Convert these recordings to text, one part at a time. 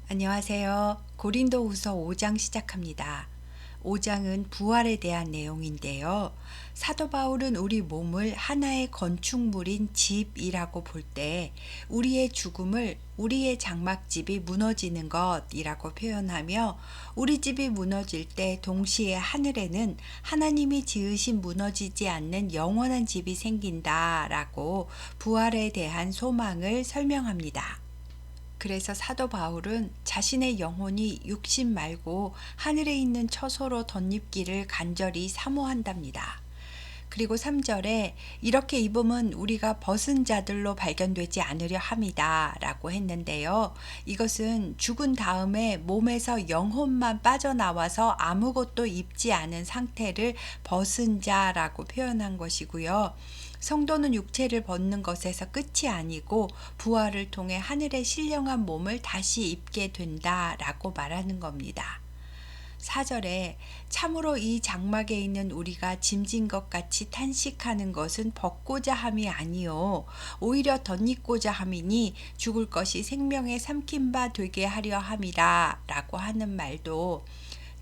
안녕하세요. 고린도후서 5장 시작합니다. 5장은 부활에 대한 내용인데요. 사도 바울은 우리 몸을 하나의 건축물인 집이라고 볼 때 우리의 죽음을 우리의 장막집이 무너지는 것이라고 표현하며 우리 집이 무너질 때 동시에 하늘에는 하나님이 지으신 무너지지 않는 영원한 집이 생긴다라고 부활에 대한 소망을 설명합니다. 그래서 사도 바울은 자신의 영혼이 육신 말고 하늘에 있는 처소로 덧입기를 간절히 사모한답니다. 그리고 3절에 이렇게 입음은 우리가 벗은 자들로 발견되지 않으려 함이다 라고 했는데요. 이것은 죽은 다음에 몸에서 영혼만 빠져나와서 아무것도 입지 않은 상태를 벗은 자라고 표현한 것이고요. 성도는 육체를 벗는 것에서 끝이 아니고 부활을 통해 하늘의 신령한 몸을 다시 입게 된다라고 말하는 겁니다. 4절에 참으로 이 장막에 있는 우리가 짐진 것 같이 탄식하는 것은 벗고자 함이 아니요 오히려 덧입고자 함이니 죽을 것이 생명의 삼킨 바 되게 하려 함이라 라고 하는 말도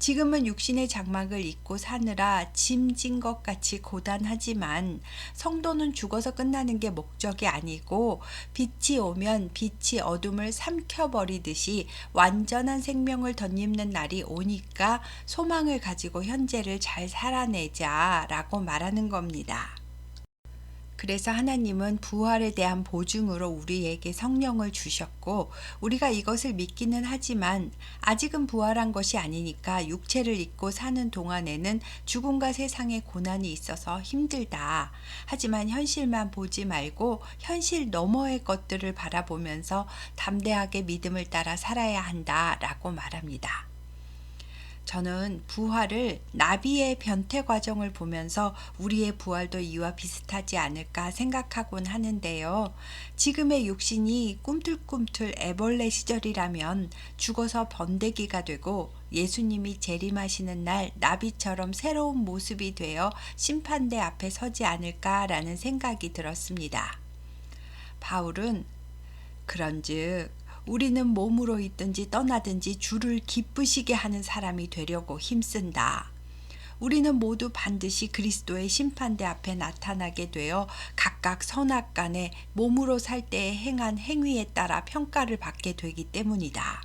지금은 육신의 장막을 입고 사느라 짐진 것 같이 고단하지만 성도는 죽어서 끝나는 게 목적이 아니고 빛이 오면 빛이 어둠을 삼켜버리듯이 완전한 생명을 덧입는 날이 오니까 소망을 가지고 현재를 잘 살아내자라고 말하는 겁니다. 그래서 하나님은 부활에 대한 보증으로 우리에게 성령을 주셨고 우리가 이것을 믿기는 하지만 아직은 부활한 것이 아니니까 육체를 입고 사는 동안에는 죽음과 세상의 고난이 있어서 힘들다. 하지만 현실만 보지 말고 현실 너머의 것들을 바라보면서 담대하게 믿음을 따라 살아야 한다라고 말합니다. 저는 부활을 나비의 변태 과정을 보면서 우리의 부활도 이와 비슷하지 않을까 생각하곤 하는데요. 지금의 육신이 꿈틀꿈틀 애벌레 시절이라면 죽어서 번데기가 되고 예수님이 재림하시는 날 나비처럼 새로운 모습이 되어 심판대 앞에 서지 않을까라는 생각이 들었습니다. 바울은 그런즉 우리는 몸으로 있든지 떠나든지 주를 기쁘시게 하는 사람이 되려고 힘쓴다. 우리는 모두 반드시 그리스도의 심판대 앞에 나타나게 되어 각각 선악간에 몸으로 살 때에 행한 행위에 따라 평가를 받게 되기 때문이다.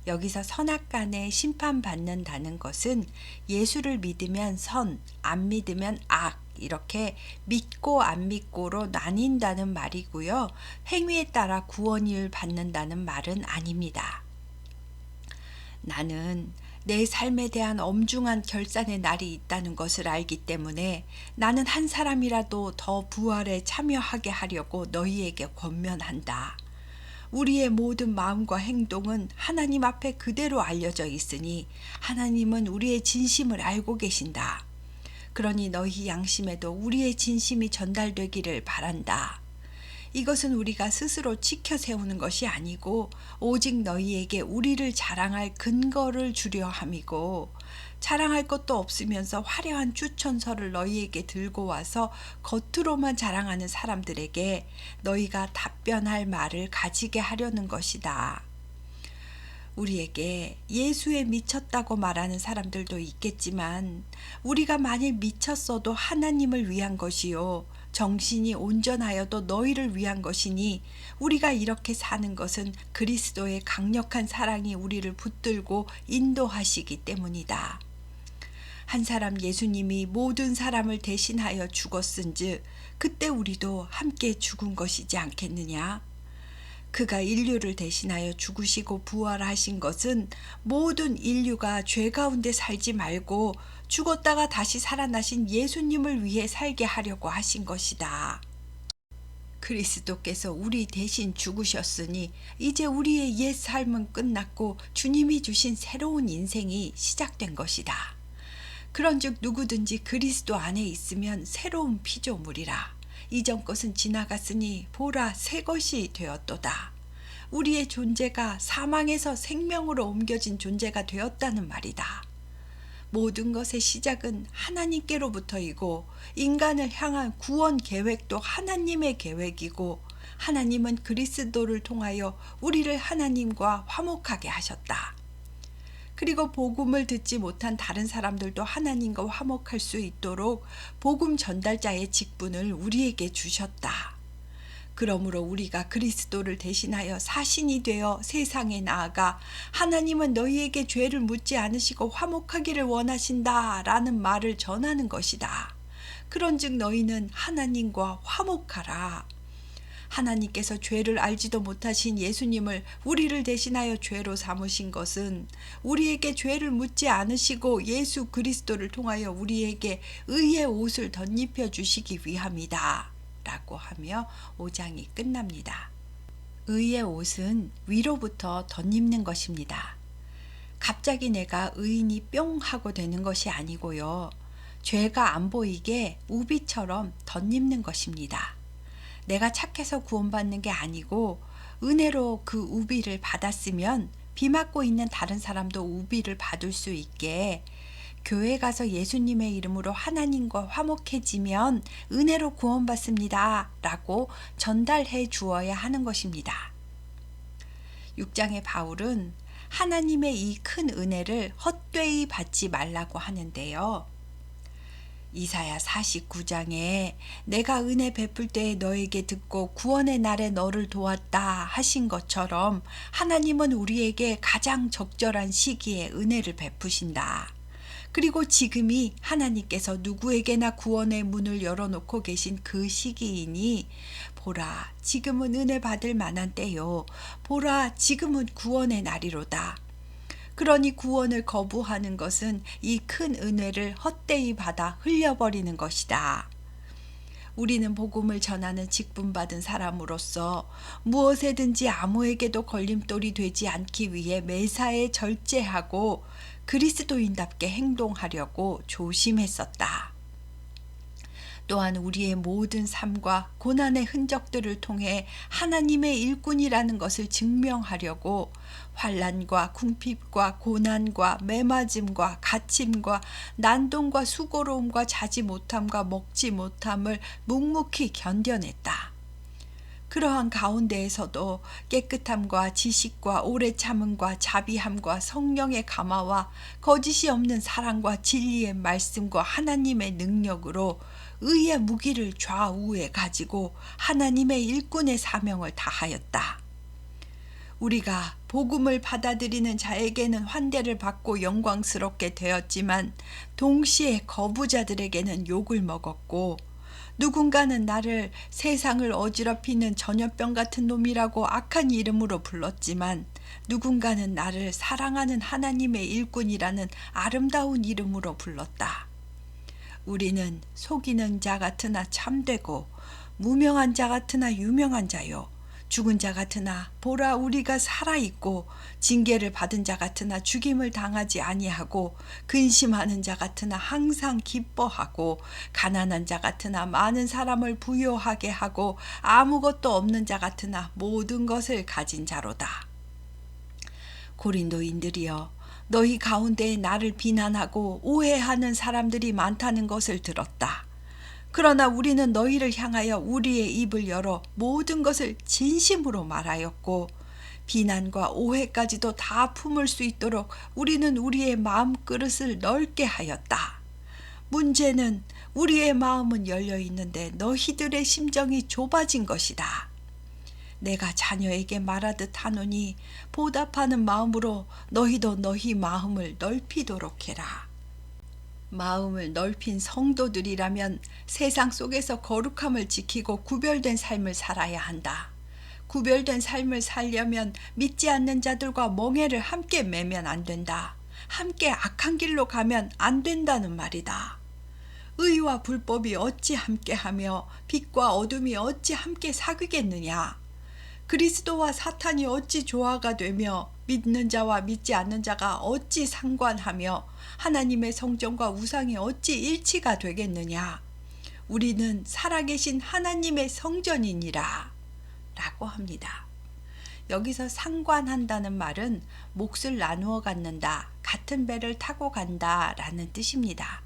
여기서 선악간에 심판받는다는 것은 예수를 믿으면 선, 안 믿으면 악, 이렇게 믿고 안 믿고로 나뉜다는 말이고요. 행위에 따라 구원을 받는다는 말은 아닙니다. 나는 내 삶에 대한 엄중한 결산의 날이 있다는 것을 알기 때문에 나는 한 사람이라도 더 부활에 참여하게 하려고 너희에게 권면한다. 우리의 모든 마음과 행동은 하나님 앞에 그대로 알려져 있으니 하나님은 우리의 진심을 알고 계신다. 그러니 너희 양심에도 우리의 진심이 전달되기를 바란다. 이것은 우리가 스스로 지켜 세우는 것이 아니고 오직 너희에게 우리를 자랑할 근거를 주려 함이고 자랑할 것도 없으면서 화려한 추천서를 너희에게 들고 와서 겉으로만 자랑하는 사람들에게 너희가 답변할 말을 가지게 하려는 것이다. 우리에게 예수에 미쳤다고 말하는 사람들도 있겠지만 우리가 만일 미쳤어도 하나님을 위한 것이요 정신이 온전하여도 너희를 위한 것이니 우리가 이렇게 사는 것은 그리스도의 강력한 사랑이 우리를 붙들고 인도하시기 때문이다. 한 사람 예수님이 모든 사람을 대신하여 죽었은즉 그때 우리도 함께 죽은 것이지 않겠느냐? 그가 인류를 대신하여 죽으시고 부활하신 것은 모든 인류가 죄 가운데 살지 말고 죽었다가 다시 살아나신 예수님을 위해 살게 하려고 하신 것이다. 그리스도께서 우리 대신 죽으셨으니 이제 우리의 옛 삶은 끝났고 주님이 주신 새로운 인생이 시작된 것이다. 그런즉 누구든지 그리스도 안에 있으면 새로운 피조물이라. 이전 것은 지나갔으니 보라 새 것이 되었도다. 우리의 존재가 사망에서 생명으로 옮겨진 존재가 되었다는 말이다. 모든 것의 시작은 하나님께로부터이고 인간을 향한 구원 계획도 하나님의 계획이고 하나님은 그리스도를 통하여 우리를 하나님과 화목하게 하셨다. 그리고 복음을 듣지 못한 다른 사람들도 하나님과 화목할 수 있도록 복음 전달자의 직분을 우리에게 주셨다. 그러므로 우리가 그리스도를 대신하여 사신이 되어 세상에 나아가 하나님은 너희에게 죄를 묻지 않으시고 화목하기를 원하신다 라는 말을 전하는 것이다. 그런즉 너희는 하나님과 화목하라. 하나님께서 죄를 알지도 못하신 예수님을 우리를 대신하여 죄로 삼으신 것은 우리에게 죄를 묻지 않으시고 예수 그리스도를 통하여 우리에게 의의 옷을 덧입혀 주시기 위함이다 라고 하며 5장이 끝납니다. 의의 옷은 위로부터 덧입는 것입니다. 갑자기 내가 의인이 뿅 하고 되는 것이 아니고요. 죄가 안 보이게 우비처럼 덧입는 것입니다. 내가 착해서 구원받는 게 아니고 은혜로 그 우비를 받았으면 비 맞고 있는 다른 사람도 우비를 받을 수 있게 교회 가서 예수님의 이름으로 하나님과 화목해지면 은혜로 구원받습니다 라고 전달해 주어야 하는 것입니다. 6장의 바울은 하나님의 이 큰 은혜를 헛되이 받지 말라고 하는데요. 이사야 49장에 내가 은혜 베풀 때에 너에게 듣고 구원의 날에 너를 도왔다 하신 것처럼 하나님은 우리에게 가장 적절한 시기에 은혜를 베푸신다. 그리고 지금이 하나님께서 누구에게나 구원의 문을 열어놓고 계신 그 시기이니 보라 지금은 은혜 받을 만한 때요. 보라 지금은 구원의 날이로다. 그러니 구원을 거부하는 것은 이 큰 은혜를 헛되이 받아 흘려버리는 것이다. 우리는 복음을 전하는 직분받은 사람으로서 무엇에든지 아무에게도 걸림돌이 되지 않기 위해 매사에 절제하고 그리스도인답게 행동하려고 조심했었다. 또한 우리의 모든 삶과 고난의 흔적들을 통해 하나님의 일꾼이라는 것을 증명하려고 환난과 궁핍과 고난과 매맞음과 갇힘과 난동과 수고로움과 자지 못함과 먹지 못함을 묵묵히 견뎌냈다. 그러한 가운데에서도 깨끗함과 지식과 오래 참음과 자비함과 성령의 감화와 거짓이 없는 사랑과 진리의 말씀과 하나님의 능력으로 의의 무기를 좌우에 가지고 하나님의 일꾼의 사명을 다하였다. 우리가 복음을 받아들이는 자에게는 환대를 받고 영광스럽게 되었지만 동시에 거부자들에게는 욕을 먹었고 누군가는 나를 세상을 어지럽히는 전염병 같은 놈이라고 악한 이름으로 불렀지만 누군가는 나를 사랑하는 하나님의 일꾼이라는 아름다운 이름으로 불렀다. 우리는 속이는 자 같으나 참되고 무명한 자 같으나 유명한 자요. 죽은 자 같으나 보라 우리가 살아있고 징계를 받은 자 같으나 죽임을 당하지 아니하고 근심하는 자 같으나 항상 기뻐하고 가난한 자 같으나 많은 사람을 부요하게 하고 아무것도 없는 자 같으나 모든 것을 가진 자로다. 고린도인들이여 너희 가운데에 나를 비난하고 오해하는 사람들이 많다는 것을 들었다. 그러나 우리는 너희를 향하여 우리의 입을 열어 모든 것을 진심으로 말하였고 비난과 오해까지도 다 품을 수 있도록 우리는 우리의 마음 그릇을 넓게 하였다. 문제는 우리의 마음은 열려 있는데 너희들의 심정이 좁아진 것이다. 내가 자녀에게 말하듯 하노니 보답하는 마음으로 너희도 너희 마음을 넓히도록 해라. 마음을 넓힌 성도들이라면 세상 속에서 거룩함을 지키고 구별된 삶을 살아야 한다. 구별된 삶을 살려면 믿지 않는 자들과 멍에를 함께 매면 안 된다. 함께 악한 길로 가면 안 된다는 말이다. 의와 불법이 어찌 함께하며 빛과 어둠이 어찌 함께 사귀겠느냐. 그리스도와 사탄이 어찌 조화가 되며 믿는 자와 믿지 않는 자가 어찌 상관하며 하나님의 성전과 우상이 어찌 일치가 되겠느냐. 우리는 살아계신 하나님의 성전이니라 라고 합니다. 여기서 상관한다는 말은 몫을 나누어 갖는다, 같은 배를 타고 간다 라는 뜻입니다.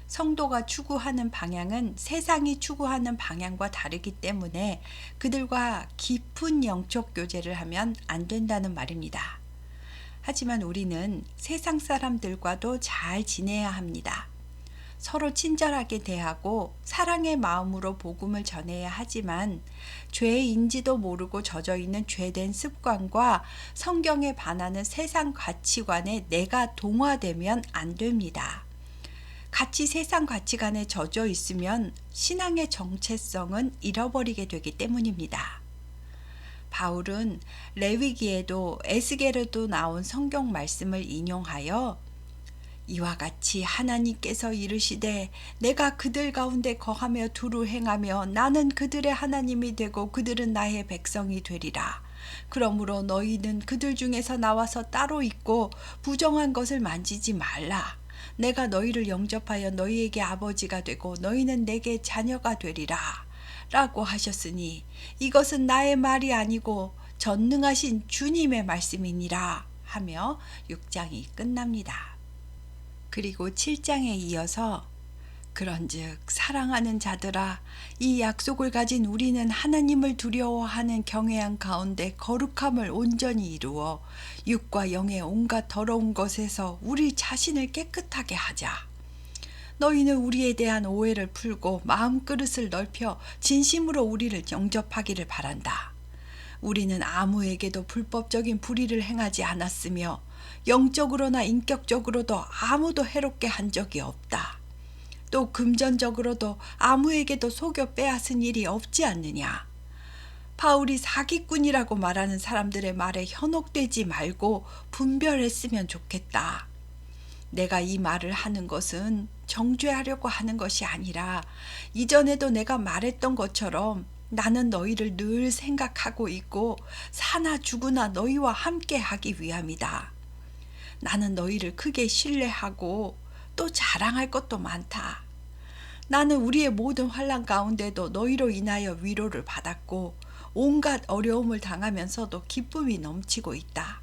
성도가 추구하는 방향은 세상이 추구하는 방향과 다르기 때문에 그들과 깊은 영적 교제를 하면 안 된다는 말입니다. 하지만 우리는 세상 사람들과도 잘 지내야 합니다. 서로 친절하게 대하고 사랑의 마음으로 복음을 전해야 하지만 죄인지도 모르고 젖어 있는 죄된 습관과 성경에 반하는 세상 가치관에 내가 동화되면 안 됩니다. 같이 세상 가치관에 젖어 있으면 신앙의 정체성은 잃어버리게 되기 때문입니다. 바울은 레위기에도 에스겔에도 나온 성경 말씀을 인용하여 이와 같이 하나님께서 이르시되 내가 그들 가운데 거하며 두루 행하며 나는 그들의 하나님이 되고 그들은 나의 백성이 되리라. 그러므로 너희는 그들 중에서 나와서 따로 있고 부정한 것을 만지지 말라. 내가 너희를 영접하여 너희에게 아버지가 되고 너희는 내게 자녀가 되리라. 라고 하셨으니 이것은 나의 말이 아니고 전능하신 주님의 말씀이니라 하며 6장이 끝납니다. 그리고 7장에 이어서 그런즉 사랑하는 자들아 이 약속을 가진 우리는 하나님을 두려워하는 경외한 가운데 거룩함을 온전히 이루어 육과 영의 온갖 더러운 것에서 우리 자신을 깨끗하게 하자. 너희는 우리에 대한 오해를 풀고 마음그릇을 넓혀 진심으로 우리를 영접하기를 바란다. 우리는 아무에게도 불법적인 불의를 행하지 않았으며 영적으로나 인격적으로도 아무도 해롭게 한 적이 없다. 또 금전적으로도 아무에게도 속여 빼앗은 일이 없지 않느냐. 바울이 사기꾼이라고 말하는 사람들의 말에 현혹되지 말고 분별했으면 좋겠다. 내가 이 말을 하는 것은 정죄하려고 하는 것이 아니라 이전에도 내가 말했던 것처럼 나는 너희를 늘 생각하고 있고 사나 죽으나 너희와 함께 하기 위함이다. 나는 너희를 크게 신뢰하고 또 자랑할 것도 많다. 나는 우리의 모든 환난 가운데도 너희로 인하여 위로를 받았고 온갖 어려움을 당하면서도 기쁨이 넘치고 있다.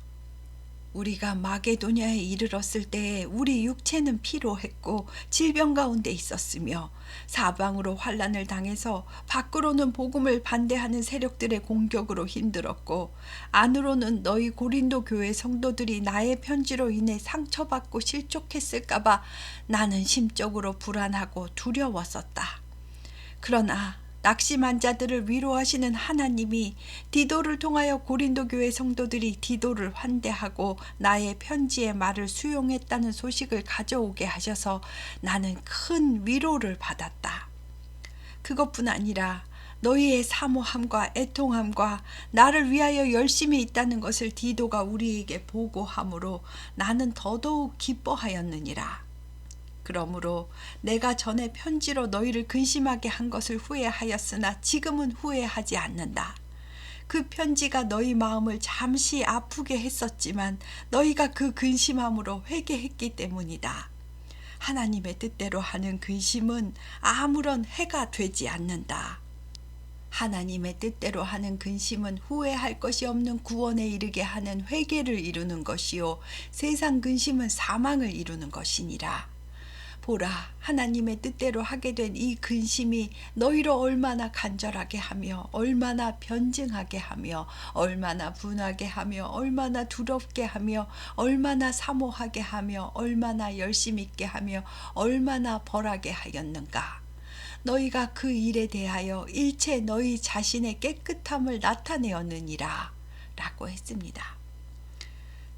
우리가 마게도냐에 이르렀을 때에 우리 육체는 피로했고 질병 가운데 있었으며 사방으로 환난을 당해서 밖으로는 복음을 반대하는 세력들의 공격으로 힘들었고 안으로는 너희 고린도 교회 성도들이 나의 편지로 인해 상처받고 실족했을까봐 나는 심적으로 불안하고 두려웠었다. 그러나 낙심한 자들을 위로하시는 하나님이 디도를 통하여 고린도 교회 성도들이 디도를 환대하고 나의 편지의 말을 수용했다는 소식을 가져오게 하셔서 나는 큰 위로를 받았다. 그것뿐 아니라 너희의 사모함과 애통함과 나를 위하여 열심히 있다는 것을 디도가 우리에게 보고함으로 나는 더더욱 기뻐하였느니라. 그러므로 내가 전에 편지로 너희를 근심하게 한 것을 후회하였으나 지금은 후회하지 않는다. 그 편지가 너희 마음을 잠시 아프게 했었지만 너희가 그 근심함으로 회개했기 때문이다. 하나님의 뜻대로 하는 근심은 아무런 해가 되지 않는다. 하나님의 뜻대로 하는 근심은 후회할 것이 없는 구원에 이르게 하는 회개를 이루는 것이요 세상 근심은 사망을 이루는 것이니라. 보라, 하나님의 뜻대로 하게 된 이 근심이 너희로 얼마나 간절하게 하며 얼마나 변증하게 하며 얼마나 분하게 하며 얼마나 두렵게 하며 얼마나 사모하게 하며 얼마나 열심 있게 하며 얼마나 벌하게 하였는가. 너희가 그 일에 대하여 일체 너희 자신의 깨끗함을 나타내었느니라 라고 했습니다.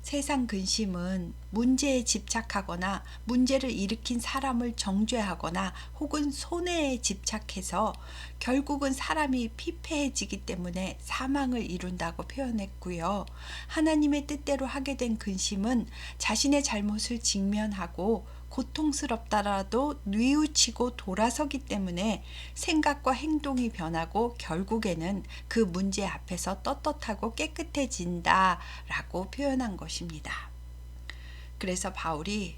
세상 근심은 문제에 집착하거나 문제를 일으킨 사람을 정죄하거나 혹은 손해에 집착해서 결국은 사람이 피폐해지기 때문에 사망을 이룬다고 표현했고요. 하나님의 뜻대로 하게 된 근심은 자신의 잘못을 직면하고 고통스럽다라도 뉘우치고 돌아서기 때문에 생각과 행동이 변하고 결국에는 그 문제 앞에서 떳떳하고 깨끗해진다라고 표현한 것입니다. 그래서 바울이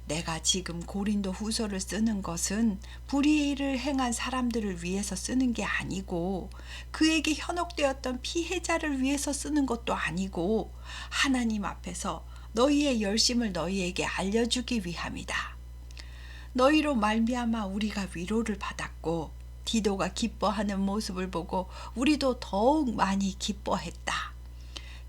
내가 지금 고린도 후서를 쓰는 것은 불의를 행한 사람들을 위해서 쓰는 게 아니고 그에게 현혹되었던 피해자를 위해서 쓰는 것도 아니고 하나님 앞에서 너희의 열심을 너희에게 알려주기 위함이다. 너희로 말미암아 우리가 위로를 받았고 디도가 기뻐하는 모습을 보고 우리도 더욱 많이 기뻐했다.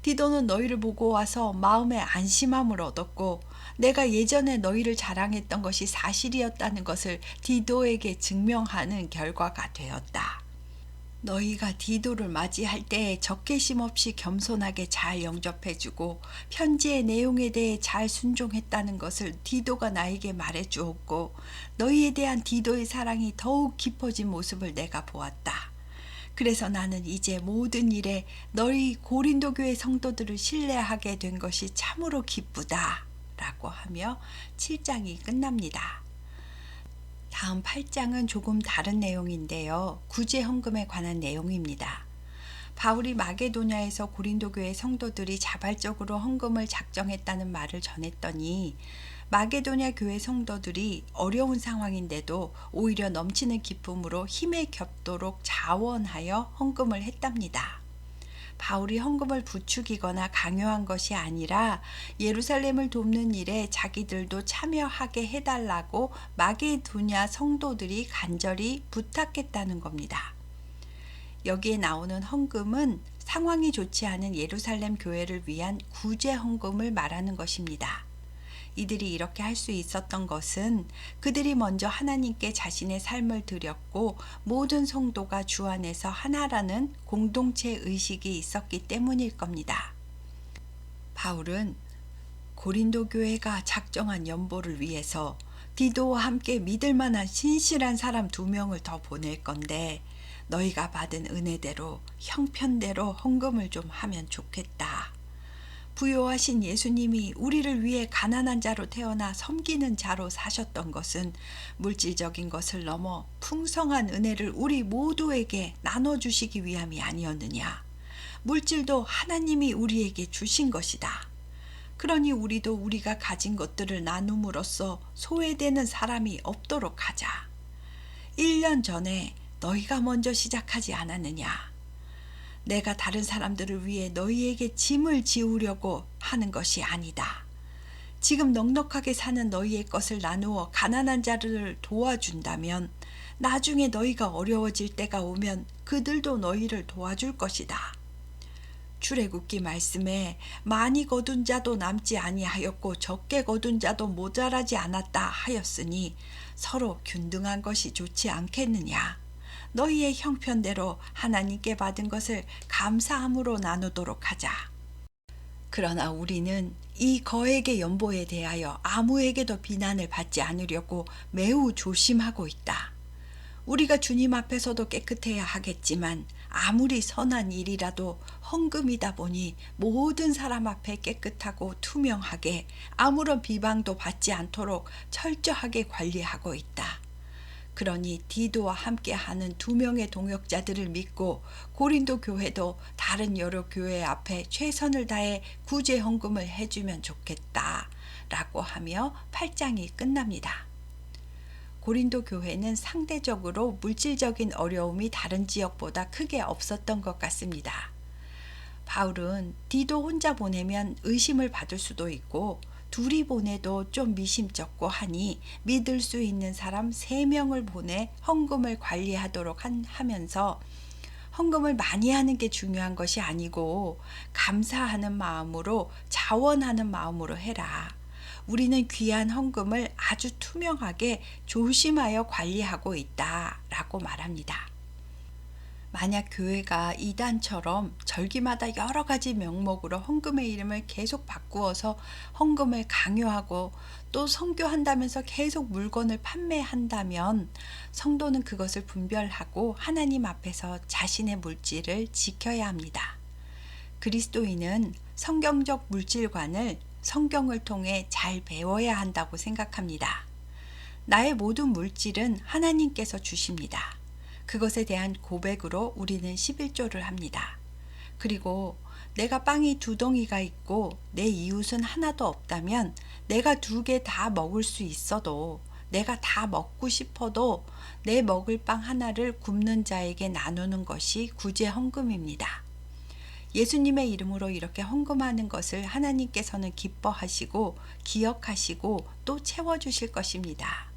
디도는 너희를 보고 와서 마음에 안심함을 얻었고 내가 예전에 너희를 자랑했던 것이 사실이었다는 것을 디도에게 증명하는 결과가 되었다. 너희가 디도를 맞이할 때 적개심 없이 겸손하게 잘 영접해주고 편지의 내용에 대해 잘 순종했다는 것을 디도가 나에게 말해주었고 너희에 대한 디도의 사랑이 더욱 깊어진 모습을 내가 보았다. 그래서 나는 이제 모든 일에 너희 고린도 교회 성도들을 신뢰하게 된 것이 참으로 기쁘다 라고 하며 7장이 끝납니다. 다음 8장은 조금 다른 내용인데요. 구제 헌금에 관한 내용입니다. 바울이 마게도냐에서 고린도 교회 성도들이 자발적으로 헌금을 작정했다는 말을 전했더니 마게도냐 교회 성도들이 어려운 상황인데도 오히려 넘치는 기쁨으로 힘에 겹도록 자원하여 헌금을 했답니다. 바울이 헌금을 부추기거나 강요한 것이 아니라 예루살렘을 돕는 일에 자기들도 참여하게 해달라고 마게도냐 성도들이 간절히 부탁했다는 겁니다. 여기에 나오는 헌금은 상황이 좋지 않은 예루살렘 교회를 위한 구제 헌금을 말하는 것입니다. 이들이 이렇게 할 수 있었던 것은 그들이 먼저 하나님께 자신의 삶을 드렸고 모든 성도가 주 안에서 하나라는 공동체 의식이 있었기 때문일 겁니다. 바울은 고린도 교회가 작정한 연보를 위해서 디도와 함께 믿을 만한 신실한 사람 2명을 더 보낼 건데 너희가 받은 은혜대로 형편대로 헌금을 좀 하면 좋겠다. 부요하신 예수님이 우리를 위해 가난한 자로 태어나 섬기는 자로 사셨던 것은 물질적인 것을 넘어 풍성한 은혜를 우리 모두에게 나눠주시기 위함이 아니었느냐. 물질도 하나님이 우리에게 주신 것이다. 그러니 우리도 우리가 가진 것들을 나눔으로써 소외되는 사람이 없도록 하자. 1년 전에 너희가 먼저 시작하지 않았느냐. 내가 다른 사람들을 위해 너희에게 짐을 지우려고 하는 것이 아니다. 지금 넉넉하게 사는 너희의 것을 나누어 가난한 자를 도와준다면 나중에 너희가 어려워질 때가 오면 그들도 너희를 도와줄 것이다. 출애굽기 말씀에 많이 거둔 자도 남지 아니하였고 적게 거둔 자도 모자라지 않았다 하였으니 서로 균등한 것이 좋지 않겠느냐. 너희의 형편대로 하나님께 받은 것을 감사함으로 나누도록 하자. 그러나 우리는 이 거액의 연보에 대하여 아무에게도 비난을 받지 않으려고 매우 조심하고 있다. 우리가 주님 앞에서도 깨끗해야 하겠지만 아무리 선한 일이라도 헌금이다 보니 모든 사람 앞에 깨끗하고 투명하게 아무런 비방도 받지 않도록 철저하게 관리하고 있다. 그러니 디도와 함께하는 2명의 동역자들을 믿고 고린도 교회도 다른 여러 교회 앞에 최선을 다해 구제 헌금을 해주면 좋겠다 라고 하며 8장이 끝납니다. 고린도 교회는 상대적으로 물질적인 어려움이 다른 지역보다 크게 없었던 것 같습니다. 바울은 디도 혼자 보내면 의심을 받을 수도 있고 둘이 보내도 좀 미심쩍고 하니 믿을 수 있는 사람 3명을 보내 헌금을 관리하도록 하면서 헌금을 많이 하는 게 중요한 것이 아니고 감사하는 마음으로 자원하는 마음으로 해라. 우리는 귀한 헌금을 아주 투명하게 조심하여 관리하고 있다라고 말합니다. 만약 교회가 이단처럼 절기마다 여러 가지 명목으로 헌금의 이름을 계속 바꾸어서 헌금을 강요하고 또 선교한다면서 계속 물건을 판매한다면 성도는 그것을 분별하고 하나님 앞에서 자신의 물질을 지켜야 합니다. 그리스도인은 성경적 물질관을 성경을 통해 잘 배워야 한다고 생각합니다. 나의 모든 물질은 하나님께서 주십니다. 그것에 대한 고백으로 우리는 11조를 합니다. 그리고 내가 빵이 2덩이가 있고 내 이웃은 하나도 없다면 내가 2개 다 먹을 수 있어도 내가 다 먹고 싶어도 내 먹을 빵 하나를 굶는 자에게 나누는 것이 구제 헌금입니다. 예수님의 이름으로 이렇게 헌금하는 것을 하나님께서는 기뻐하시고 기억하시고 또 채워주실 것입니다.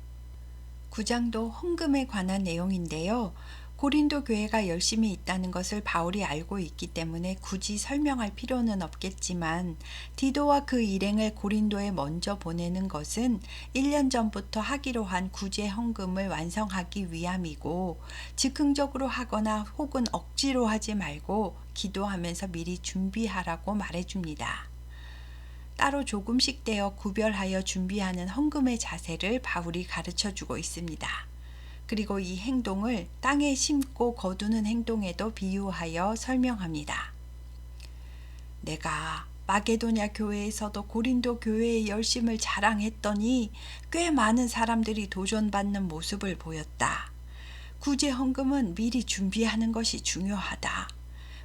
9장도 헌금에 관한 내용인데요. 고린도 교회가 열심히 있다는 것을 바울이 알고 있기 때문에 굳이 설명할 필요는 없겠지만 디도와 그 일행을 고린도에 먼저 보내는 것은 1년 전부터 하기로 한 구제 헌금을 완성하기 위함이고 즉흥적으로 하거나 혹은 억지로 하지 말고 기도하면서 미리 준비하라고 말해줍니다. 따로 조금씩 떼어 구별하여 준비하는 헌금의 자세를 바울이 가르쳐주고 있습니다. 그리고 이 행동을 땅에 심고 거두는 행동에도 비유하여 설명합니다. 내가 마게도냐 교회에서도 고린도 교회의 열심을 자랑했더니 꽤 많은 사람들이 도전받는 모습을 보였다. 구제 헌금은 미리 준비하는 것이 중요하다.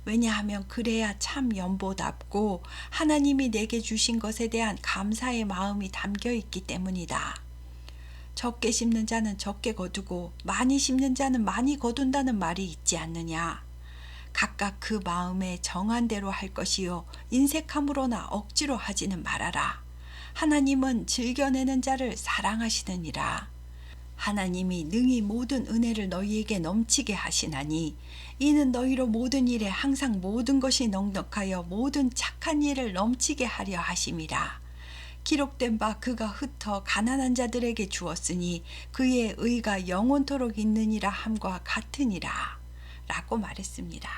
왜냐하면 그래야 참 연보답고 하나님이 내게 주신 것에 대한 감사의 마음이 담겨 있기 때문이다. 적게 심는 자는 적게 거두고 많이 심는 자는 많이 거둔다는 말이 있지 않느냐. 각각 그 마음에 정한 대로 할 것이요 인색함으로나 억지로 하지는 말아라. 하나님은 즐겨내는 자를 사랑하시느니라. 하나님이 능히 모든 은혜를 너희에게 넘치게 하시나니 이는 너희로 모든 일에 항상 모든 것이 넉넉하여 모든 착한 일을 넘치게 하려 하심이라. 기록된 바 그가 흩어 가난한 자들에게 주었으니 그의 의가 영원토록 있느니라 함과 같으니라 라고 말했습니다.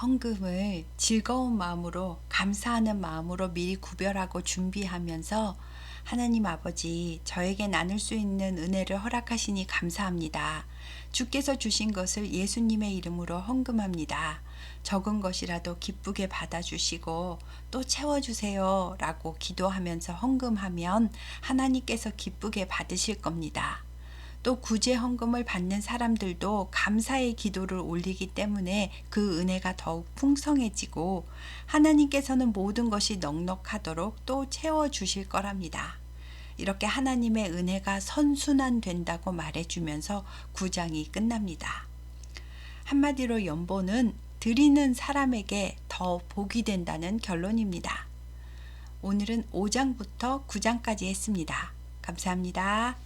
헌금을 즐거운 마음으로 감사하는 마음으로 미리 구별하고 준비하면서 하나님 아버지 저에게 나눌 수 있는 은혜를 허락하시니 감사합니다. 주께서 주신 것을 예수님의 이름으로 헌금합니다. 적은 것이라도 기쁘게 받아주시고 또 채워주세요 라고 기도하면서 헌금하면 하나님께서 기쁘게 받으실 겁니다. 또 구제 헌금을 받는 사람들도 감사의 기도를 올리기 때문에 그 은혜가 더욱 풍성해지고 하나님께서는 모든 것이 넉넉하도록 또 채워주실 거랍니다. 이렇게 하나님의 은혜가 선순환된다고 말해주면서 9장이 끝납니다. 한마디로 연보는 드리는 사람에게 더 복이 된다는 결론입니다. 오늘은 5장부터 9장까지 했습니다. 감사합니다.